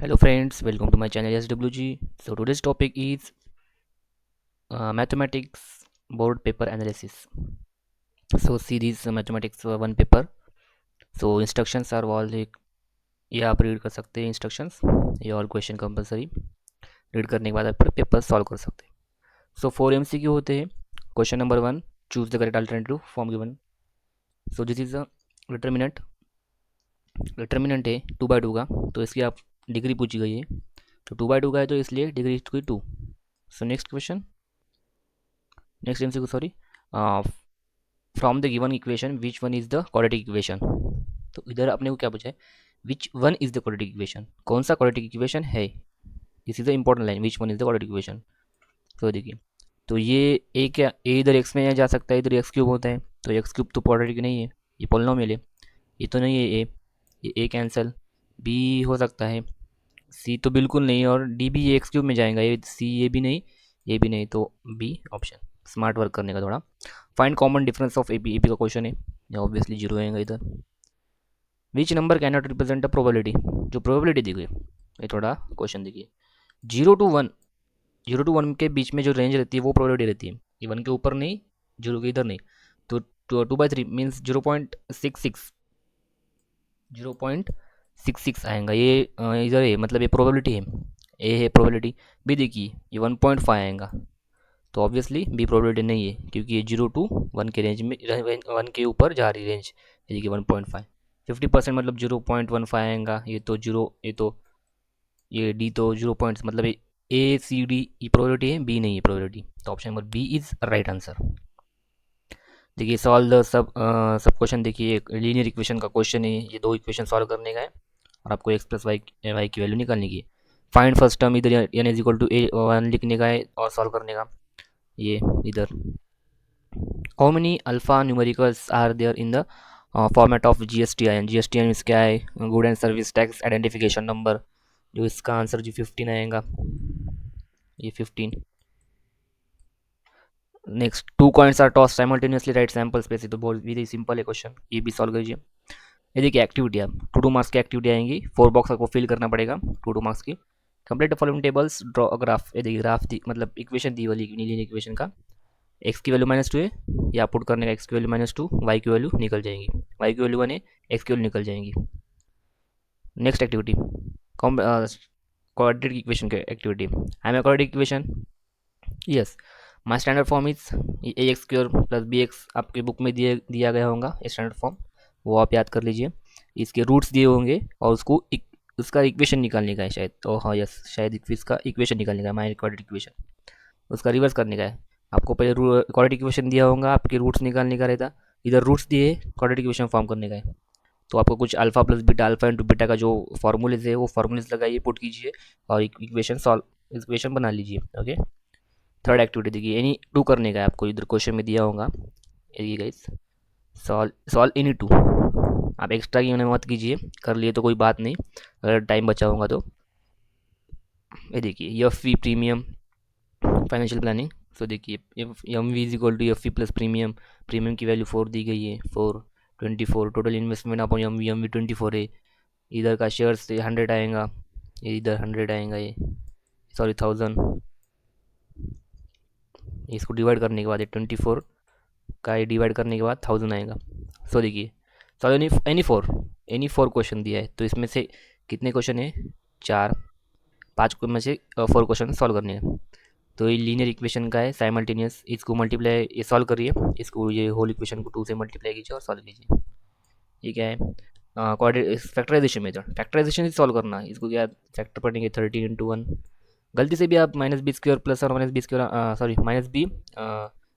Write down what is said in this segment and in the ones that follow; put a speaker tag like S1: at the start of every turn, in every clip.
S1: Hello friends, welcome to my channel SWG. So today's topic is mathematics board paper analysis. So see this mathematics one paper. So instructions are all ये आप read कर सकते हैं instructions, ये और question compulsory read करने के बाद आप पेपर सॉल्व कर सकते हैं. सो 4 MCQ होते हैं. Question number 1, choose the correct alternative form given. So this is a determinant. Determinant है 2/2 का, तो इसकी आप डिग्री पूछी गई है. तो 2/2 का है तो इसलिए डिग्री इसकी 2. So next question, next MCQ sorry. From the given equation which one is the quadratic equation. तो इधर आपने को क्या पूछा है, which one is the quadratic equation, कौन सा क्वाड्रेटिक इक्वेशन है. This is the important line, which one is the quadratic equation. तो देखिए, तो ये ए क्या, ए इधर एक्स में जा सकता है, इधर एक्स क्यूब होता है, तो एक्स क्यूब तो क्वाड्रेटिक नहीं है, ये पोलिनोमियल है. ये तो नहीं है ए, ये ए कैंसल. बी हो सकता है, सी तो बिल्कुल नहीं, और डी भी एक्स क्यूब में जाएगा, ये सी ये भी नहीं, ये भी नहीं, तो बी ऑप्शन. स्मार्ट वर्क करने का थोड़ा. Find common difference of A P का क्वेश्चन है, ये ऑब्वियसली जीरो आएगा इधर. Which number can not represent a probability, जो प्रोबेबिलिटी दी गई, ये थोड़ा क्वेश्चन देखिए. 0 to 1, 0 to 1 के बीच में जो रेंज रहती है वो प्रोबेबिलिटी रहती है, ये 1 के ऊपर नहीं, 0 के इधर नहीं. तो 2/3 मीन्स 0.66, 0.66 आएगा ये. इधर है, मतलब ये प्रोबेबिलिटी है, ए है प्रोबेबिलिटी. बी देखिए, ये 1.5 आएगा, तो ऑब्वियसली बी प्रोबेबिलिटी नहीं है, क्योंकि ये 0 to 1 के रेंज में, 1 के ऊपर जा रही रेंज. ये देखिए 1.5, 50% मतलब 0.15 आएगा. ये तो जीरो, ये तो, ये डी तो 0 पॉइंट्स, मतलब ये ए सी डी ये प्रोबेबिलिटी है, बी नहीं है प्रोबेबिलिटी. तो option number B is right answer. देखिए सॉल्व द सब क्वेश्चन. देखिए एक लीनियर इक्वेशन का क्वेश्चन है, ये दो इक्वेशन सॉल्व करने का है, और आपको एक्स प्लस वाई की वैल्यू निकालने की है. फाइंड फर्स्ट टर्म, इधर एन इज इक्वल टू ए 1 लिखने का है और सॉल्व करने का. ये इधर how many alpha numericals are there in the format of GSTIN. GSTIN means क्या है, good and service tax identification number. जो इसका आंसर जो 15 आएगा, ये 15. Next, 2 coins are toss simultaneously, right sample space. तो बहुत वेरी सिंपल है क्वेश्चन, ये भी सॉल्व कीजिए. ये देखिए एक्टिविटी, आप 2 2 मार्क्स की एक्टिविटी आएंगी, 4 बॉक्स आपको फिल करना पड़ेगा 2 2 मार्क्स की. Complete the following tables, draw a graph. ये देखिए ग्राफ मतलब इक्वेशन दी वाली लीनियर इक्वेशन का. एक्स की वैल्यू -2 है, या पुट करने का, एक्स की वैल्यू -2, वाई की वैल्यू निकल जाएंगी, वाई की वैल्यू 1 है, एक्स की वैल्यू निकल जाएंगी. नेक्स्ट एक्टिविटी, क्वाड्रेटिक इक्वेशन की activity. I am a quadratic equation, yes. My standard form is a x square plus B x. आपके बुक में दिया गया होगा स्टैंडर्ड फॉर्म, वो आप याद कर लीजिए. इसके रूट्स दिए होंगे, और उसका इक्वेशन निकालने का है शायद. तो हाँ यस, शायद इसका इक्वेशन निकालने का है, माई क्वाड्रेटिक इक्वेशन. उसका रिवर्स करने का है. आपको पहले क्वाड्रेटिक इक्वेशन दिया होगा, आपके रूट्स निकालने का रहता. इधर रूट्स दिए, क्वाड्रेटिक इक्वेशन फॉर्म करने का है. तो आपको कुछ alpha plus beta, alpha into beta का जो फॉर्मूलेज है वो फॉर्मूलेज लगाइए, पुट कीजिए, और इक्वेशन सॉल्व, इक्वेशन बना लीजिए. ओके. थर्ड एक्टिविटी देखिए, एनी टू करने का है आपको, इधर क्वेश्चन में दिया होगा. ये गाइस, सॉल्व एनी टू. आप एक्स्ट्रा की मत कीजिए, कर लिए तो कोई बात नहीं, अगर टाइम बचा होगा तो. ये देखिए F V premium financial planning. So देखिए M V is equal to F V plus premium. Premium की वैल्यू 4 दी गई है, 424. Total investment upon M V 24 है. इधर का शेयर से 100 आएगा, ये इधर 100 आएगा, ये सॉरी 1000. इसको डिवाइड करने के बाद, ये 24 का ये डिवाइड करने के बाद 1000 आएगा. सो देखिए, सॉल्व एनी फोर क्वेश्चन दिया है, तो इसमें से कितने क्वेश्चन है, 4. 5 में से 4 क्वेश्चन सॉल्व करने हैं. तो ये लीनियर इक्वेशन का है, साइमल्टेनियस. इसको मल्टीप्लाई, ये सॉल्व करिए, इसको ये होल इक्वेशन को 2 से मल्टीप्लाई कीजिए और सॉल्व कीजिए. ये क्या है, फैक्टराइजेशन मेथड. फैक्टराइजेशन से सॉल्व करना है, इसको क्या फैक्टर पढ़ेंगे, 13 into 1. गलती से भी आप -b² प्लस और -b², सॉरी -b,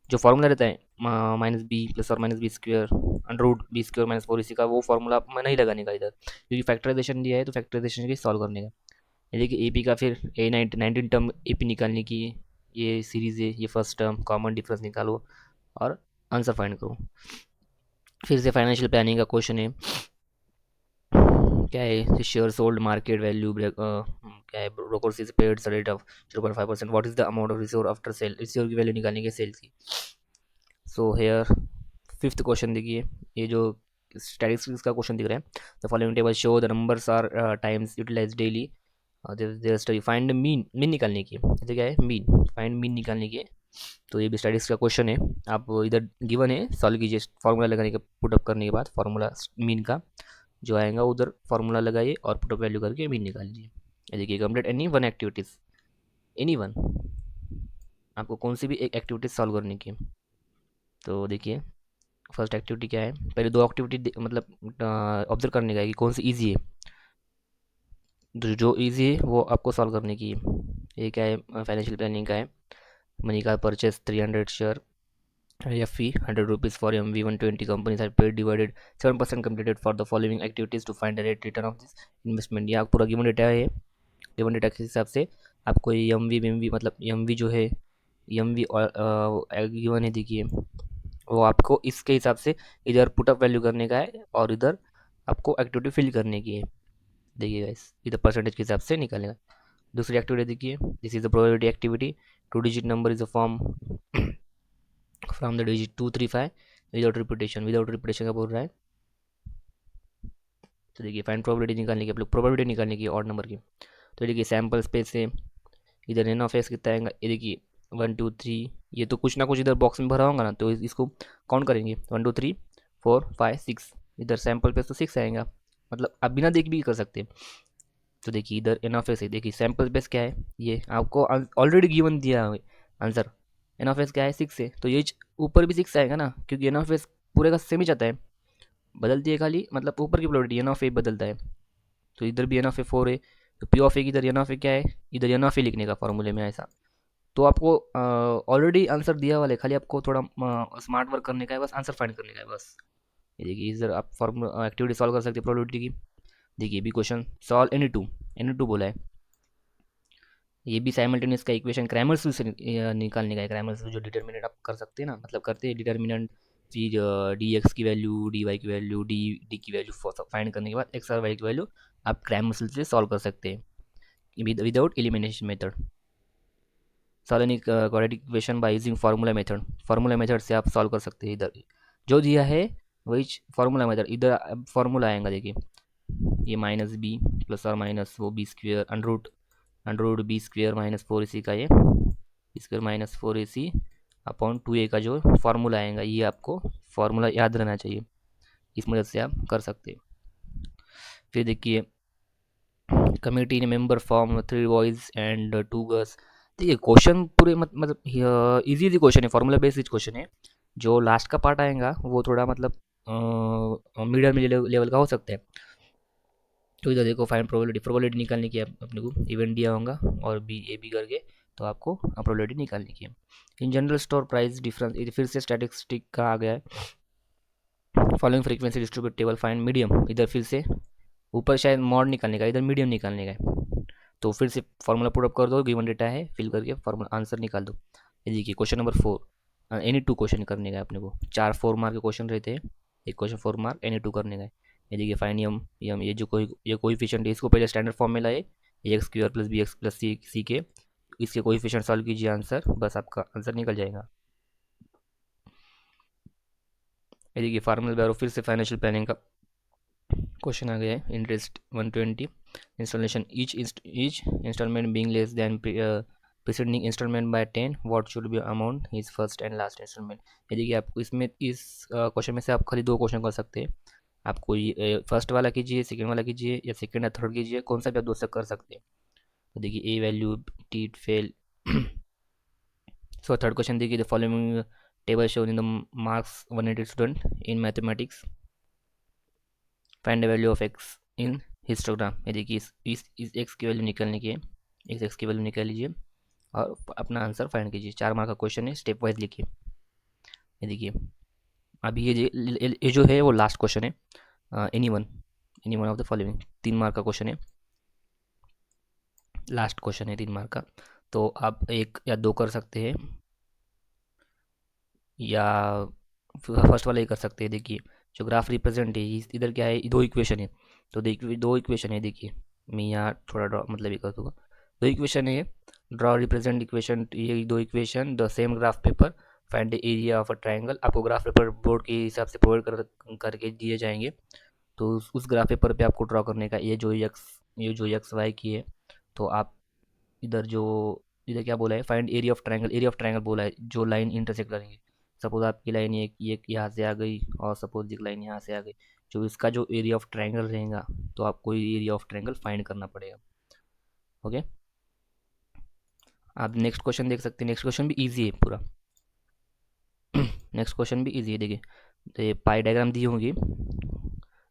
S1: जो फार्मूला रहता है -b प्लस और -b² √b² -4, इसी का वो फार्मूला आप नहीं लगाने का इधर, क्योंकि फैक्टराइजेशन दिया है, तो फैक्टराइजेशन के सॉल्व करने का. ये देखिए ए पी का, फिर ए 19 टर्म ए पी निकालने की, ये सीरीज़ है, ये फर्स्ट टर्म कॉमन डिफरेंस निकालो और आंसर फाइंड करो. फिर से फाइनेंशियल प्लानिंग का क्वेश्चन है. क्या है, शेयर सोल्ड मार्केट वैल्यू, क्या है, brokers is paid rate of 0.5%. What is the amount of receiver after sale. Receiver की वैल्यू निकालने के सेल्स की. सो हेयर फिफ्थ क्वेश्चन देखिए, ये जो स्टैटिस्टिक्स का क्वेश्चन दिख रहा है. The following table show the numbers are times utilize daily their study find mean, mean निकालने की है। जैसे क्या है, मीन, फाइंड मीन निकालने की है। तो ये भी स्टैटिस्टिक्स का क्वेश्चन है। आप इधर गिवन है, सॉल्व कीजिए फार्मूला लगाने के, पुटअप करने के बाद फार्मूला मीन का जो आएगा उधर फार्मूला लगाइए और पुटअप वैल्यू करके मीन निकाल लीजिए। ये देखिए, complete any one activities, any one, आपको कौन सी भी एक एक्टिविटीज सॉल्व करने की है। तो देखिए, फर्स्ट एक्टिविटी क्या है, पहले दो एक्टिविटी मतलब ऑब्जर्व करने का है कि कौन सी ईजी है। जो ईजी है वो आपको सॉल्व करने की है। ये क्या है, फाइनेंशियल प्लानिंग का है। मनी का purchase 300 share F fee 100 rupees for M V 120 companies have paid divided 7% completed for the following activities to find the rate return of this investment. यहाँ पूरा गिवन डेटा है। गिवन डेटा के हिसाब से आपको ये एम वी मतलब M V जो है, एम वी गिवन है देखिए, वो आपको इसके हिसाब से इधर पुटअप वैल्यू करने का है और इधर आपको एक्टिविटी फिल करने की है। देखिए गाइस, इधर परसेंटेज के हिसाब से निकालेगा। दूसरी एक्टिविटी देखिए, this is the probability activity. Two digit number is a form from the digit 235 without repetition का बोल रहा है। तो देखिए, फाइंड प्रोबेबिलिटी निकालने की, आप लोग प्रोबेबिलिटी निकालने की ऑड नंबर की। तो देखिए, सैम्पल स्पेस से इधर एन ऑफ एस कितना आएगा, ये देखिए 1 2 3, ये तो कुछ ना कुछ इधर बॉक्स में भरा होगा ना, तो इसको काउंट करेंगे 1 2 3 4 5 6। इधर सैम्पल पे तो 6 आएगा, मतलब आप बिना देख भी कर सकते हैं। तो देखिए, इधर एन ऑफ एस है, देखिए सैम्पल बेस क्या है, ये आपको ऑलरेडी गिवन दिया है आंसर। एन ऑफ एस क्या है, 6 है, तो ये ऊपर भी 6 आएगा ना, क्योंकि एन ऑफ एस पूरे का सेम ही जाता है, बदलती है खाली, मतलब ऊपर की प्रोबेबिलिटी एन ऑफ ए बदलता है। तो इधर भी एन ऑफ ए 4 है, तो पी ऑफ ए की इधर एन ऑफ ए क्या है, इधर एन ऑफ ए लिखने का फॉर्मूले में ऐसा। तो आपको ऑलरेडी आंसर दिया वाला है, खाली आपको थोड़ा स्मार्ट वर्क करने का है, बस आंसर फाइंड करने का है बस। ये देखिए, इधर आप फॉर्मूला एक्टिविटी सॉल्व कर सकते हैं प्रोबेबिलिटी की। देखिए भी क्वेश्चन सॉल्व एनी टू बोला है। ये भी साइमल्टेनियस का इक्वेशन क्रैमर्स रूल से निकालने का है। क्रैमर्स रूल जो डिटर्मिनेंट आप कर सकते हैं ना, मतलब करते हैं डिटर्मिनेंट, फिर डी एक्स की वैल्यू, डी वाई की वैल्यू, डी डी की वैल्यू फाइंड करने के बाद एक्स और वाई की वैल्यू आप क्रैमर्स रूल से सॉल्व कर सकते हैं without elimination method. Solve any quadratic equation by using formula method, formula method से आप सॉल्व कर सकते हैं। इधर जो दिया है वही फार्मूला मेथड, इधर फार्मूला आएगा देखिए, ये माइनस बी प्लस और माइनस वो B square under root B square minus 4ac का ये B square minus 4ac upon 2a का जो फार्मूला आएगा, ये आपको फार्मूला याद रहना चाहिए, इस मदद से आप कर सकते हैं। फिर देखिए, कमेटी ने member form 3 boys and 2 girls. देखिए क्वेश्चन पूरे मतलब इजी इजी क्वेश्चन है, फार्मूला बेस्ड क्वेश्चन है। जो लास्ट का पार्ट आएगा वो थोड़ा मतलब मीडियम लेवल का हो सकता है। तो इधर देखो, फाइंड प्रोबेबिलिटी, प्रोबेबिलिटी निकालने की है अपने को, इवेंट दिया होगा और बी ए बी करके, तो आपको प्रोबेबिलिटी निकालने की है। In general store price difference, ये फिर से स्टैटिस्टिक का आ गया है। Following frequency distribute table find medium, इधर फिर से ऊपर शायद मॉड निकालने का, इधर मीडियम निकालने का है। तो फिर से फार्मूला पुट अप कर दो, गिवन डेटा है फिल करके फार्मूला आंसर निकाल दो। ये देखिए question number 4, any two question करने का है अपने को। 4 4 मार्क के क्वेश्चन रहते हैं, एक क्वेश्चन 4 मार्क, एनी टू करने का है। ये देखिए, फाइन यम यम, ये जो ये कोएफिशिएंट है, इसको पहले स्टैंडर्ड फॉर्म में लाए, A X square plus B X plus C के, इसके कोएफिशिएंट सॉल्व कीजिए, आंसर बस आपका आंसर निकल जाएगा। ये देखिए, फार्मूला बैरो फिर से फाइनेंशियल प्लानिंग का क्वेश्चन आ गया है। Interest 120, installation each installment being less than preceding installment by 10, what should be amount his first and last installment. ये देखिए, आपको इसमें इस क्वेश्चन में से आप खाली दो क्वेश्चन कर सकते हैं। आप कोई फर्स्ट वाला कीजिए, सेकंड वाला कीजिए, या सेकंड या थर्ड कीजिए, कौन सा भी आप दोस्त कर सकते हैं। तो देखिए, A value T fail. So third question देखिए, the following table shown in the marks 180 student in mathematics, find the value of X in histogram. ये देखिए, इस एक्स की वैल्यू निकालने की है, इस एक्स की वैल्यू निकाल लीजिए और अपना आंसर फाइंड कीजिए। 4 मार्क का क्वेश्चन है, स्टेप वाइज लिखिए। ये देखिए, अभी ये जो है वो लास्ट क्वेश्चन है। Any one of the following, 3 mark का क्वेश्चन है, लास्ट क्वेश्चन है 3 मार्क का। तो आप एक या दो कर सकते हैं, या फर्स्ट वाला ही कर सकते हैं। देखिए, जो ग्राफ रिप्रेजेंट है, इधर क्या है, दो इक्वेशन है। तो देखिए, दो इक्वेशन है, देखिए मैं यहाँ थोड़ा ड्रॉ मतलब ये कर दूँगा। दो इक्वेशन है, ड्रॉ रिप्रेजेंट इक्वेशन, ये दो equation the same graph paper, find the area of a triangle. आपको ग्राफ पेपर बोर्ड के हिसाब से प्रोवाइड करके दिए जाएंगे। तो उस ग्राफ पेपर पे आपको ड्रॉ करने का, ये जो एक्स वाई की है तो आप इधर जो इधर क्या बोला है, फाइंड एरिया ऑफ ट्रायंगल बोला है, जो लाइन इंटरसेक्ट करेंगे। सपोज आपकी लाइन ये यहाँ से आ गई, और सपोज एक लाइन यहाँ से आ गई, जो इसका जो एरिया ऑफ ट्रायंगल रहेगा, तो आपको एरिया ऑफ ट्रायंगल फाइंड करना पड़ेगा। ओके, आप नेक्स्ट क्वेश्चन देख सकते हैं। नेक्स्ट क्वेश्चन भी इजी है पूरा। नेक्स्ट क्वेश्चन भी इजी है, देखिए। तो ये पाई डायग्राम दी होगी,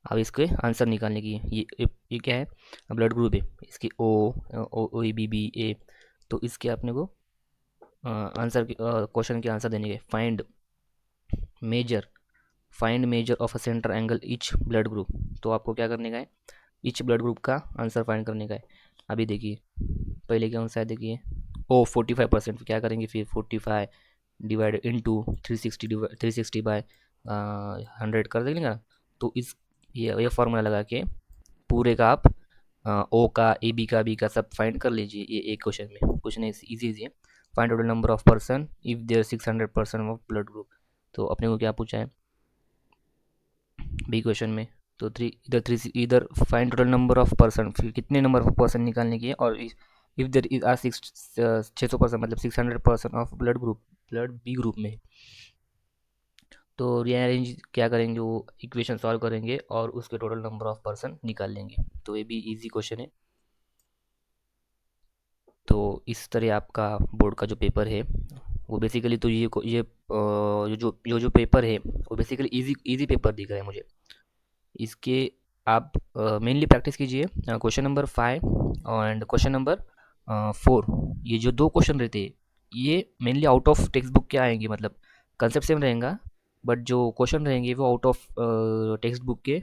S1: अब इसके आंसर निकालने की है। ये क्या है, ब्लड ग्रुप है, इसकी ओ ए बी बी ए। तो इसके अपने को आंसर क्वेश्चन के आंसर देने के, measure find measure of a centre angle etch blood group. तो आपको क्या करने का है, इच ब्लड ग्रुप का आंसर फाइंड करने का है। अभी देखिए, पहले क्या आंसर है, देखिए ओ 45%, क्या करेंगे फिर 45 डिवाइड इंटू 360, 360 बाय 100 कर देंगे ना। तो इस ये फॉर्मूला लगा के पूरे का आप ओ का, ए बी का, बी का सब फाइंड कर लीजिए। ये एक क्वेश्चन में कुछ नहीं, इजी इजी है। Find total number of person if there 600% of blood group. तो अपने को क्या पूछा है बी क्वेश्चन में, तो थ्री इधर find total number of person, फिर कितने नंबर ऑफ पर्सन निकालने की है, और इफ देर इज आर 600%, मतलब 600% ऑफ ब्लड बी ग्रुप में। तो रीअरेंज क्या करेंगे, वो इक्वेशन सॉल्व करेंगे और उसके टोटल नंबर ऑफ पर्सन निकाल लेंगे। तो ये भी इजी क्वेश्चन है। तो इस तरह आपका बोर्ड का जो पेपर है, वो बेसिकली तो ये जो पेपर है, वो बेसिकली इजी इजी पेपर दिख रहा है मुझे। इसके आप मेनली प्रैक्टिस कीजिए question number 5 and question number 4। ये जो दो क्वेश्चन रहते हैं, ये mainly out of text book के आएंगे, मतलब कंसेप्ट सेम रहेगा, बट जो क्वेश्चन रहेंगे वो आउट ऑफ टेक्स्ट बुक के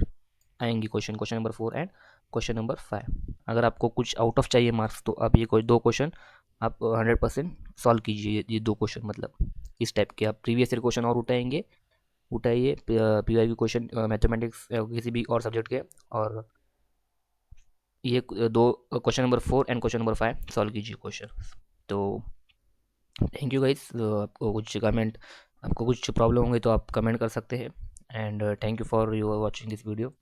S1: आएंगे। Question number 4 and question number 5। अगर आपको कुछ आउट ऑफ चाहिए मार्क्स, तो आप ये कोई दो क्वेश्चन आप 100% सॉल्व कीजिए। ये दो क्वेश्चन, मतलब इस टाइप के आप प्रीवियस ईयर क्वेश्चन और उठाइए पीवाई की क्वेश्चन, मैथमेटिक्स किसी भी और सब्जेक्ट के, और ये दो question number 4 and question number 5 solve कीजिए क्वेश्चन। तो थैंक यू गाइस। आपको कुछ प्रॉब्लम होंगे तो आप कमेंट कर सकते हैं, and thank you for your watching this video.